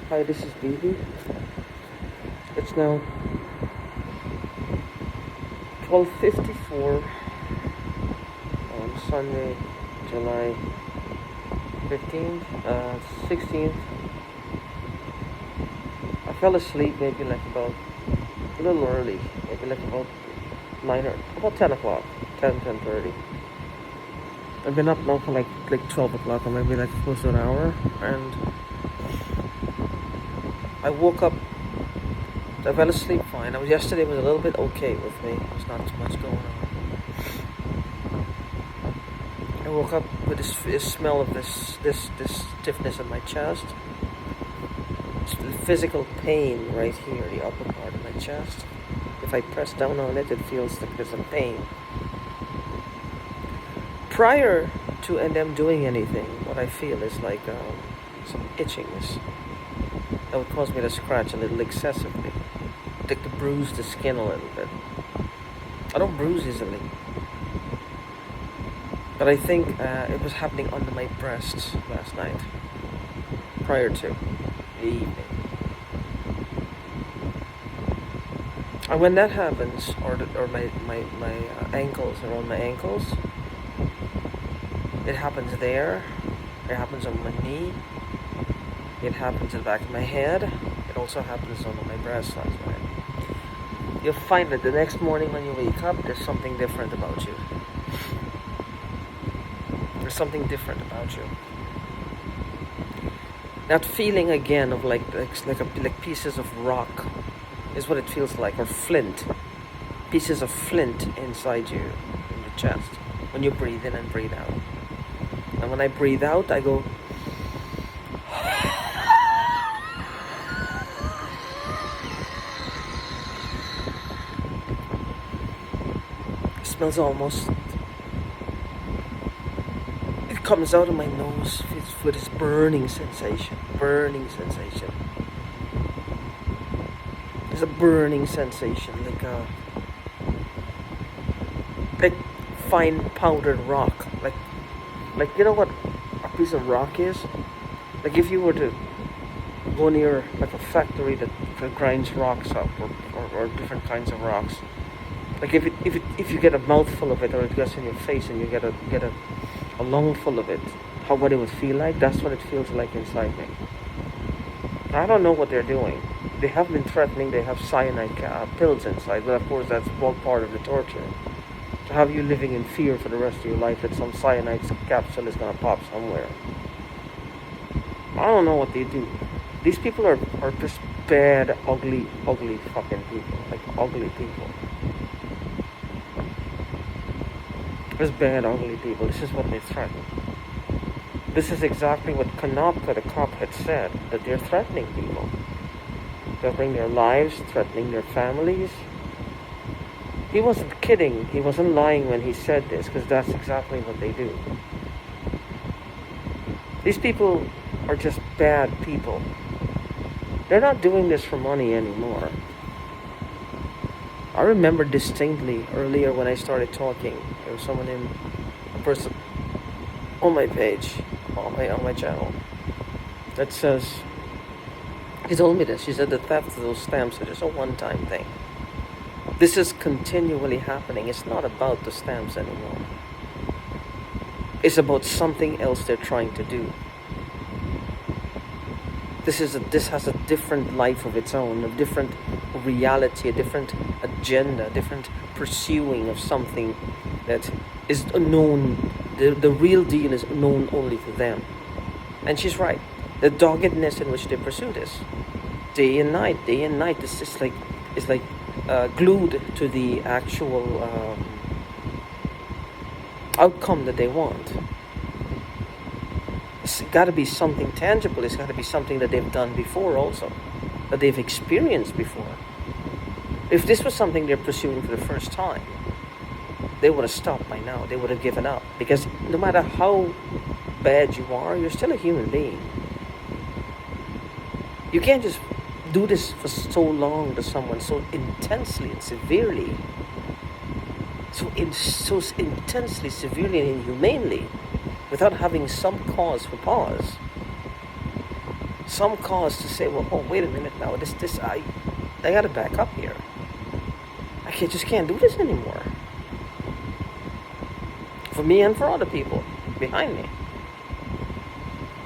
Hi, this is Vivi. It's now 12:54 on Sunday, July 15th, 16th. I fell asleep maybe like about a little early, maybe like about 9 or about 10 o'clock, 10:30. I've been up now for like 12 o'clock or maybe like close to an hour, and I woke up. I fell asleep fine. Yesterday was a little bit okay with me. There's not too much going on. I woke up with this smell of this stiffness in my chest. It's the physical pain right here, the upper part of my chest. If I press down on it, it feels like there's a pain. Prior to them doing anything, what I feel is like some itchiness that would cause me to scratch a little excessively, like to bruise the skin a little bit. I don't bruise easily, but I think it was happening under my breasts last night, prior to the evening. And when that happens, or my ankles, around my ankles, it happens there, it happens on my knee, it happens in the back of my head, it also happens on my breast last night. You'll find that the next morning when you wake up, there's something different about you. There's something different about you. That feeling again of like pieces of rock is what it feels like, or flint. Pieces of flint inside you, in your chest, when you breathe in and breathe out. And when I breathe out, I go... It smells almost... It comes out of my nose with this burning sensation. Burning sensation. There's a burning sensation, like fine powdered rock. Like you know what a piece of rock is? Like if you were to go near like a factory that grinds rocks up, or different kinds of rocks. Like if you get a mouthful of it, or it gets in your face and you get a lungful of it, what it would feel like, that's what it feels like inside me. I don't know what they're doing. They have been threatening, they have cyanide pills inside, but of course that's all part of the torture. To have you living in fear for the rest of your life that some cyanide capsule is going to pop somewhere. I don't know what they do. These people are just bad, ugly fucking people. Like ugly people. Just bad, ugly people. This is what they threaten. This is exactly what Konopka, the cop, had said, that they're threatening people. Threatening their lives, threatening their families. He wasn't kidding, he wasn't lying when he said this, because that's exactly what they do. These people are just bad people. They're not doing this for money anymore. I remember distinctly earlier when I started talking, there was a person on my page, on my channel, that says, he told me this, she said the theft of those stamps is just a one-time thing. This is continually happening. It's not about the stamps anymore. It's about something else they're trying to do. This has a different life of its own, a different reality, a different agenda, a different pursuing of something that is unknown. The real deal is known only to them. And she's right. The doggedness in which they pursue this, day and night, this is like glued to the actual outcome that they want. It's got to be something tangible. It's got to be something that they've done before also, that they've experienced before. If this was something they're pursuing for the first time, they would have stopped by now. They would have given up. Because no matter how bad you are, you're still a human being. You can't just do this for so long to someone, so intensely and severely, so intensely, severely and inhumanely, without having some cause for pause. some cause to say, well, oh, wait a minute now, I gotta back up here. Just can't do this anymore. For me and for other people behind me.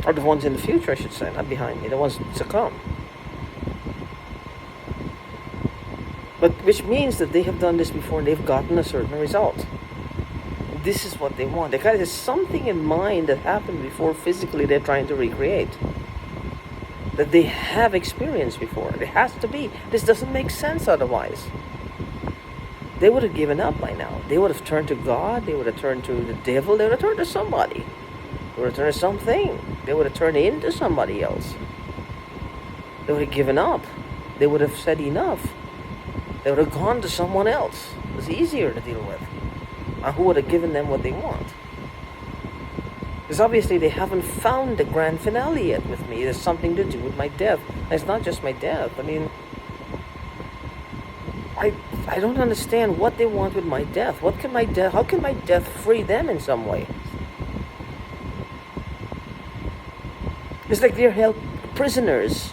Or the ones in the future, I should say, not behind me, the ones to come. But which means that they have done this before and they've gotten a certain result. This is what they want. There's something in mind that happened before physically they're trying to recreate. That they have experienced before. It has to be. This doesn't make sense otherwise. They would have given up by now. They would have turned to God. They would have turned to the devil. They would have turned to somebody. They would have turned to something. They would have turned into somebody else. They would have given up. They would have said enough. They would have gone to someone else. It was easier to deal with. And who would have given them what they want. Because obviously they haven't found the grand finale yet with me. It has something to do with my death. And it's not just my death. I mean, I don't understand what they want with my death. How can my death free them in some way? It's like they're held prisoners.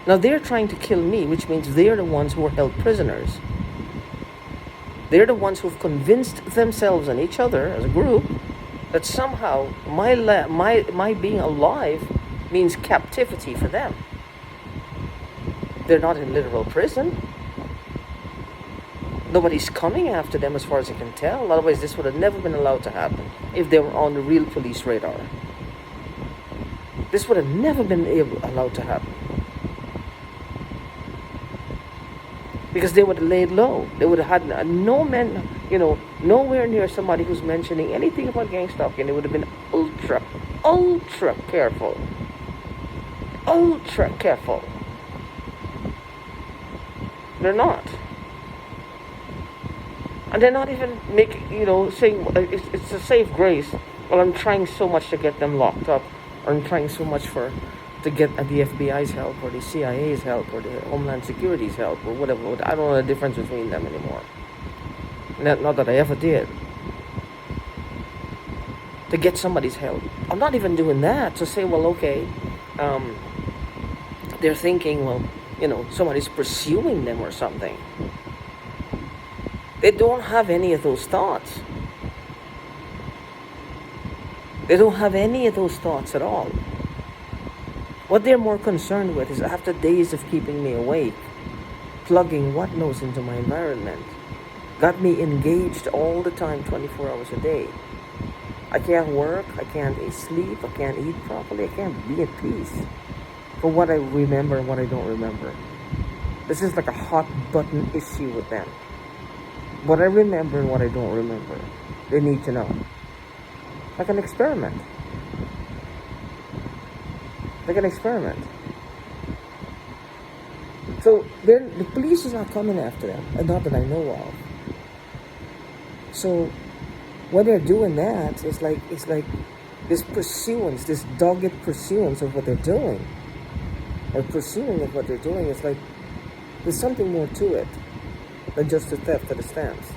Now they're trying to kill me, which means they're the ones who are held prisoners. They're the ones who've convinced themselves and each other as a group that somehow my being alive means captivity for them. They're not in literal prison. Nobody's coming after them as far as I can tell. Otherwise this would have never been allowed to happen if they were on the real police radar. This would have never been allowed to happen. Because they would have laid low. They would have had no men, nowhere near somebody who's mentioning anything about gang stalking. They would have been ultra careful. Ultra careful. They're not. And they're not even saying it's a safe grace. Well, I'm trying so much to get them locked up. Or I'm trying so much to get the FBI's help or the CIA's help or the Homeland Security's help or whatever. I don't know the difference between them anymore. Not that I ever did. To get somebody's help. I'm not even doing that. To say, well, okay, they're thinking, well, somebody's pursuing them or something. They don't have any of those thoughts. They don't have any of those thoughts at all. What they're more concerned with is after days of keeping me awake, plugging what knows into my environment, got me engaged all the time, 24 hours a day. I can't work, I can't sleep, I can't eat properly, I can't be at peace for what I remember and what I don't remember. This is like a hot button issue with them. What I remember and what I don't remember. They need to know. Like an experiment. Like an experiment. So the police is not coming after them, and not that I know of. So when they're doing that, it's like this pursuance, this dogged pursuance of what they're doing, or pursuing of what they're doing. It's like there's something more to it than just the theft at a stance.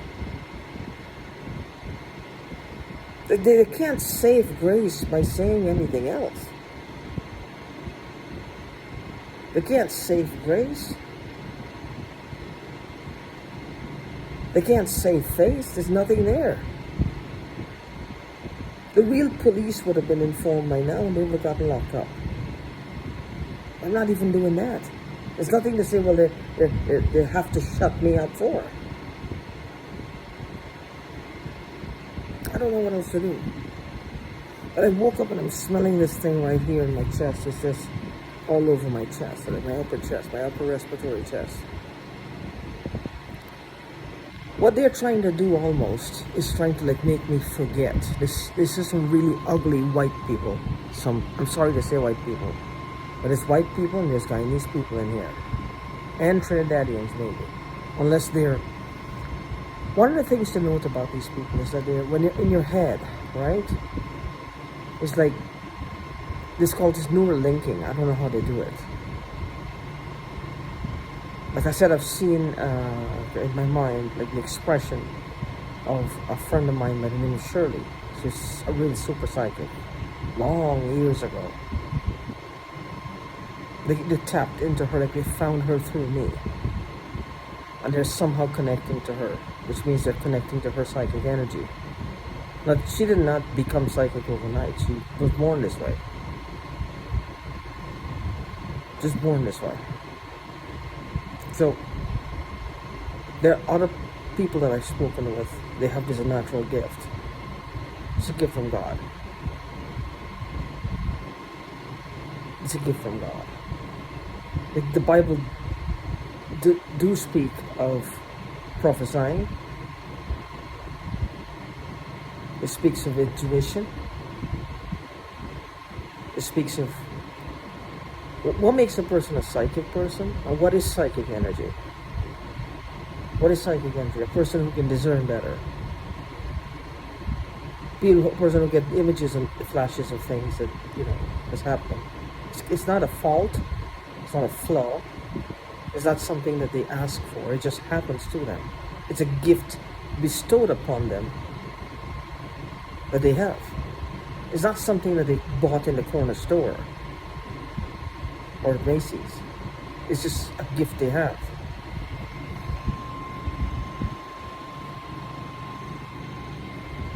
They can't save grace by saying anything else. They can't save grace. They can't save face. There's nothing there. The real police would have been informed by now and they would have gotten locked up. I'm not even doing that. There's nothing to say, well, they have to shut me up for. I don't know what else to do. But I woke up and I'm smelling this thing right here in my chest. It's just all over my chest, like my upper chest, my upper respiratory chest. What they're trying to do almost is trying to make me forget. This is some really ugly white people. I'm sorry to say white people, but it's white people and there's Guyanese people in here. And Trinidadians maybe. Unless they're... One of the things to note about these people is that when you're in your head, right? It's like, this called this neural linking. I don't know how they do it. Like I said, I've seen in my mind, like the expression of a friend of mine by the name of Shirley. She's a really super psychic. Long years ago. They tapped into her, like they found her through me. And they're somehow connecting to her, which means they're connecting to her psychic energy. Now, she did not become psychic overnight. She was born this way. Just born this way. So, there are other people that I've spoken with. They have this natural gift. It's a gift from God. It's a gift from God. Like the Bible do speak of prophesying. It speaks of intuition. It speaks of what makes a person a psychic person, and what is psychic energy? What is psychic energy? A person who can discern better. A person who gets images and flashes of things that is happening. It's not a fault. It's not a flaw. It's not something that they ask for. It just happens to them. It's a gift bestowed upon them that they have. It's not something that they bought in the corner store or at Macy's. It's just a gift they have.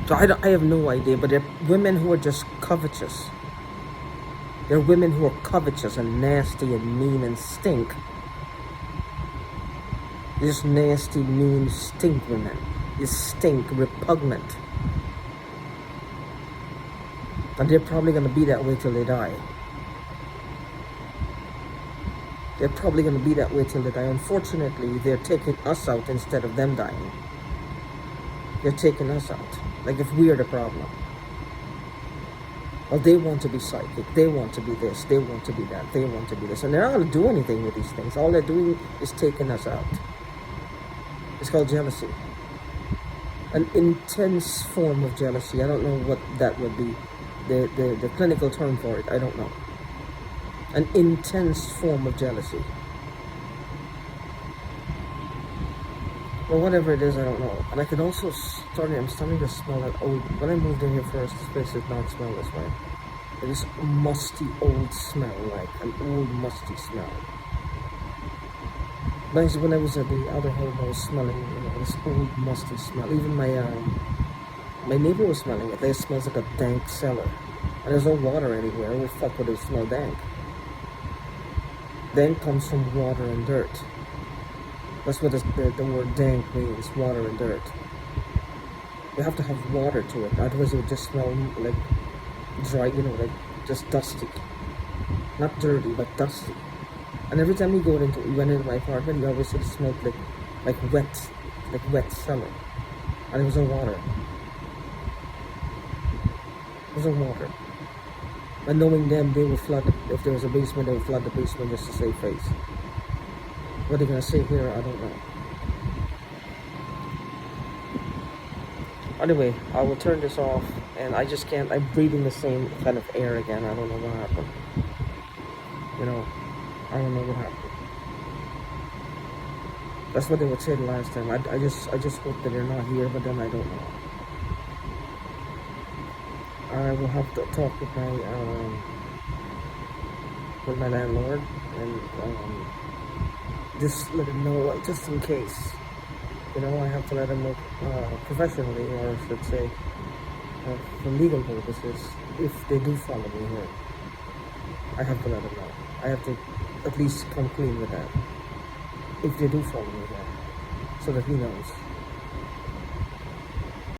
So I have no idea, but there are women who are just covetous. There are women who are covetous and nasty and mean and stink. Just nasty, mean, stink women. They stink, repugnant. And they're probably going to be that way till they die. They're probably going to be that way till they die. Unfortunately, they're taking us out instead of them dying. They're taking us out. Like if we are the problem. Well, they want to be psychic. They want to be this. They want to be that. They want to be this. And they're not going to do anything with these things. All they're doing is taking us out. It's called jealousy. An intense form of jealousy. I don't know what that would be. The clinical term for it, I don't know. An intense form of jealousy. Well, whatever it is, I don't know. And I could also I'm starting to smell that old. When I moved in here first, this place did not smell this way. It is musty old smell, like an old musty smell. But when I was at the other home, I was smelling this old musty smell. Even my neighbor was smelling it. It smells like a dank cellar. And there's no water anywhere. Well, fuck, would it smell dank? Dank comes from water and dirt. That's what the word dank means, water and dirt. You have to have water to it, otherwise it would just smell like dry, like just dusty. Not dirty, but dusty. And every time you went into my apartment, you always said it smelled like wet cellar. And there was no water. There was no water. And knowing them, they will flood, if there was a basement, they will flood the basement just to save face. What they're gonna say here, I don't know. Anyway, I will turn this off, and I just can't. I'm breathing the same kind of air again. I don't know what happened. I don't know what happened. That's what they would say the last time. I just hope that they're not here, but then I don't know. I will have to talk with my landlord and just let him know, just in case. I have to let him know professionally, or I should say, for legal purposes, if they do follow me here. I have to let him know. I have to at least come clean with that. If they do follow me there, so that he knows.